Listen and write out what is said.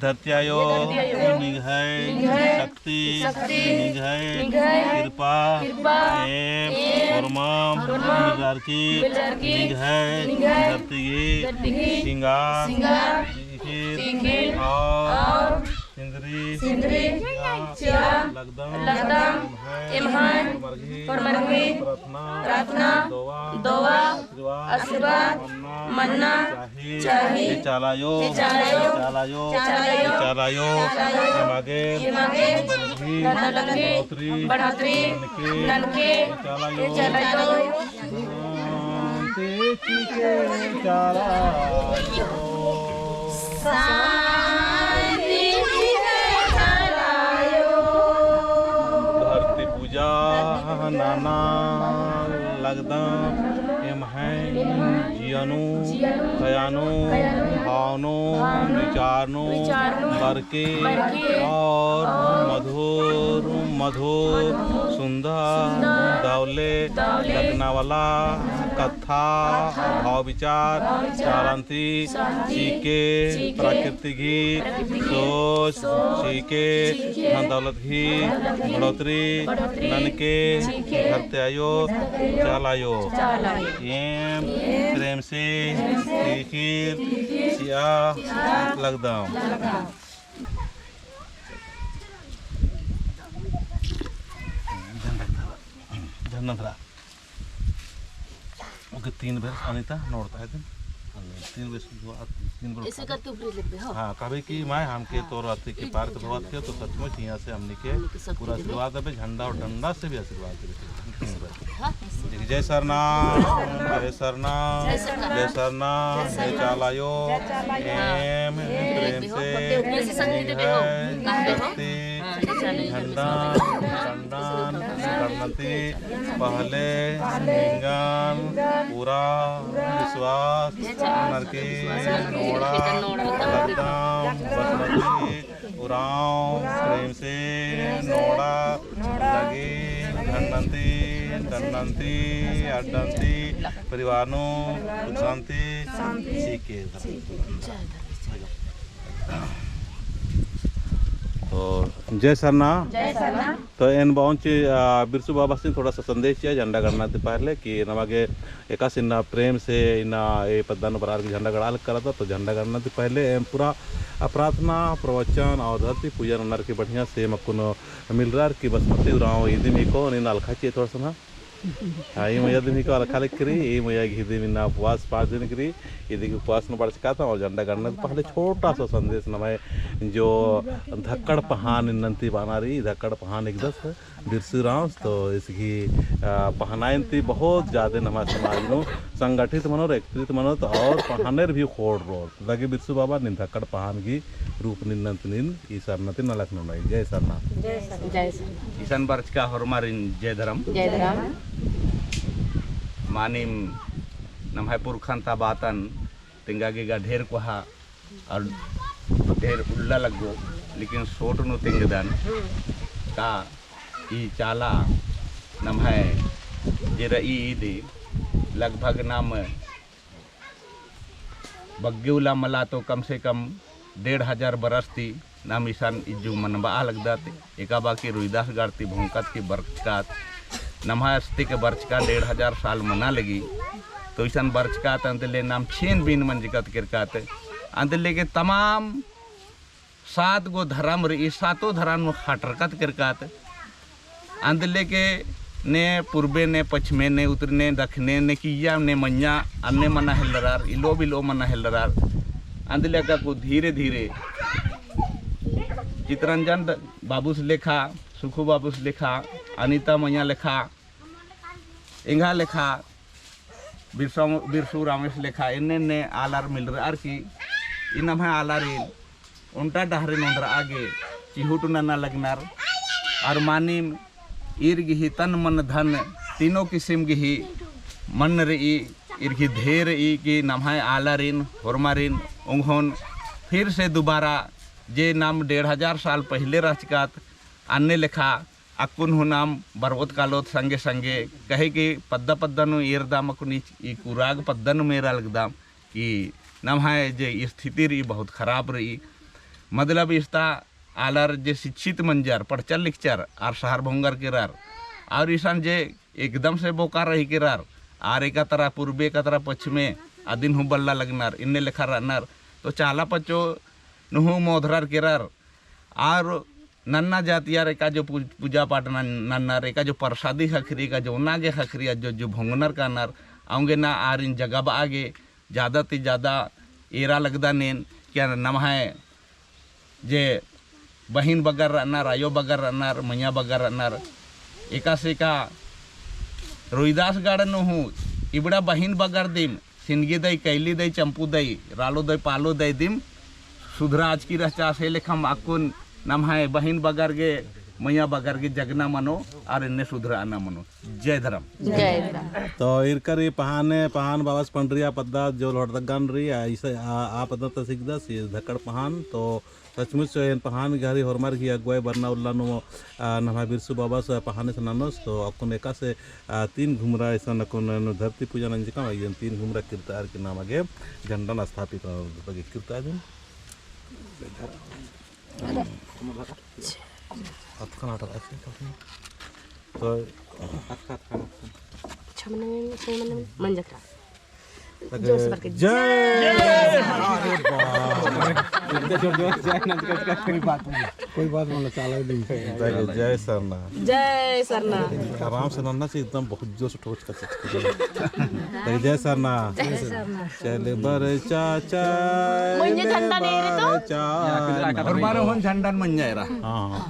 धरत्यायो निघय शक्ति निघय कृपा एम परमाम निगारकी निघय धरती सिंगार और सिंदरी लगदम प्रार्थना दोवा आशीर्वाद मन्ना चाहिए चालायो बढ़ोतरी ननके चालायो धरती पूजा नाना लगदा एम है जियानो खयानो भावनो विचारनो बरके और मधुर सुंदर दौले लगना वाला कथा भाव विचार चारांती सीके प्राकृतिक घी सोच सीके धन दौलत घी बढ़ोतरी ननके धरते आयो चालायो एम प्रेम से खीर सिया लगदाम ओके 3 बार अनिता नोड़ता है 3 बार ऐसे करते ऊपर लेते हो हाँ कभी कि माय हमके तो रात्रि के पार्क धोत के तो सचमुच यहाँ से हमने के पूरा आशीर्वाद है झंडा और डंडा से भी आशीर्वाद है जय सरनाम जय सरनाम जय सरनाम जय चालायो एम प्रेम से शक्ति झंडा डंडन गणपति पहले लिंगन पूरा विश्वास नरकी नोड़ा लगदाम बसमती उराव प्रेम से नोड़ा लगी धनंती अड्डंती परिवारों शांति सीखे तो जय सरना तो एन बाउंच बिरसू बाबा से थोड़ा सा संदेश है झंडा गड़ना से पहले कि नमागे एका सिन्ना प्रेम से इना ये पद्दान बरार की झंडा गड़ा करा था तो झंडा गड़ना से पहले पूरा प्रार्थना प्रवचन और धरती पूजन नर की बढ़िया से मकुन मिल रहा कि बसमती उराव ईदी में को नीन अलखा चाहिए थोड़ा सा ना ये मैया दिन को अलखा लिख करी ये मैया घी दिन ना उपवास 5 दिन करी ईदी की उपवास न बढ़ सका था और झंडा गड़ने से पहले छोटा सा संदेश नमाए जो धक्कड़ पहान नंती बना रही धक्कड़ पहान एक दस बिरसू राव तो इसकी पहनाइन थी बहुत ज़्यादा हमारे समाज में संगठित मनो एकत्रित मनो तो और पहानेर भी खोड़ रो लगे बिरसू बाबा निन धक्कड़ पहान की रूप निन्नत निन ईसर नती न लखनऊ नहीं जय सरना ईशान बर्च का हरमारिन जय धर्म मानिम नमः पुरखंता बातन तिंगागेगा ढेर कोहा और ढेर उल्ला लगो लेकिन सोट नु तिंगदान का ई चाला नमः जेरा ई दे लगभग नाम बग्गेउला मला तो कम से कम 1500 बरस थी नाम ईशान इज्जू मनबा लगदा एका बाकी रुईदास गाड़ती भूंकत की बरचकात नम्हा अस्ति के बर्चका 1500 साल मना लगी तो ईशान बर्चकात अंतले नाम छेन बीन मंजिकत किरकात अंतले के तमाम 7 गो धर्म रही 7 धर्म हटरकत किरकात अंतले के ने पूर्वे ने पश्चिमे ने उत्तरने दक्षिणे ने किया ने मन्या अन्य मना हेलरार इलो बिलो मना हेलरार अंदले का को धीरे धीरे चितरंजन बाबूस लेखा सुखू बाबूस लेखा अनीता मैया लेखा इंगा लेखा बिरसू रामेश लेखा इन्ने आलार मिल रहा की इन में आलार उल्टा डहरे नोंदरा आगे चिहुट नना लगनार और मानिम ईर गिही तन मन धन तीनों किस्म गिही मन रही इरघी धेर ई की नम्हा आलारिन होरमारिन उंघोन फिर से दोबारा जे नाम 1500 साल पहले रह चुकात अन्य लेखा अकुन हो नाम बरवत कालोत संगे संगे कहे कि पद्दा पद्दनु ईरदाम अकुन ई कुराग पद्दनु मेरा लगदाम कि नम्हा जे स्थिति रही बहुत खराब रही मतलब इसता आलर जे शिक्षित मंजर पढ़चल लिखचर आर शहर भोंगर केरार और ईशान जे एकदम से बोकार रही केरार आर एक तरह पूर्वे का तरह पश्चिमे आदिन हूँ बल्ला लगनार इन्ने लेखा रहनार तो चाला पचो नुहु मोधरार केरार और नन्ना जातियार एका जो पूजा पाठ नन्नार एका जो प्रसादी हखरी का जो नागे हखरी जो भोंगनर का नार आऊंगे ना आर इन जगह आगे ज़्यादा ते ज़्यादा एरा लगदा नेन क्या नमहाय जे बहिन बगर रनार आयो बगर रनार मैया बगर रनार एका से का रोहिदास गार्डन हूँ इबड़ा बहिन बगर दिम सिंदगी दई कैली दई चंपू दई रालो दई पालो दई दिम सुधरा आज की रचा से लेखम आकुन नम है बहिन बगर गे मैया बगर गे जगना मनो और इन्ने सुधरा आना मनो जय धर्म तो इरकर पहान बाबा पंडरिया पद्दा जो लड़दगान रही ऐसे आ पद्दा सिकदा धक्कड़ पहान तो सचमुच एन पहान घरी होरमार की अगुवाई बरना उल्ला नो नम्हा बिरसु बाबा से पहाने से नानोस तो अकुन एका से 3 घुमरा ऐसा नकुन धरती पूजा नंजिका ये 3 घुमरा कीर्तार के नाम आगे झंडा स्थापित बगे कीर्तार दिन तो कोई बात बोलो चाला दिन जय सरना जय सरना आराम से नन्ना से एकदम बहुत जोर से ठोक कर सकते जय सरना चले बर चाचा म्हणजे झंडा नाही रे तो और बारो होन झंडा मन जायरा हाँ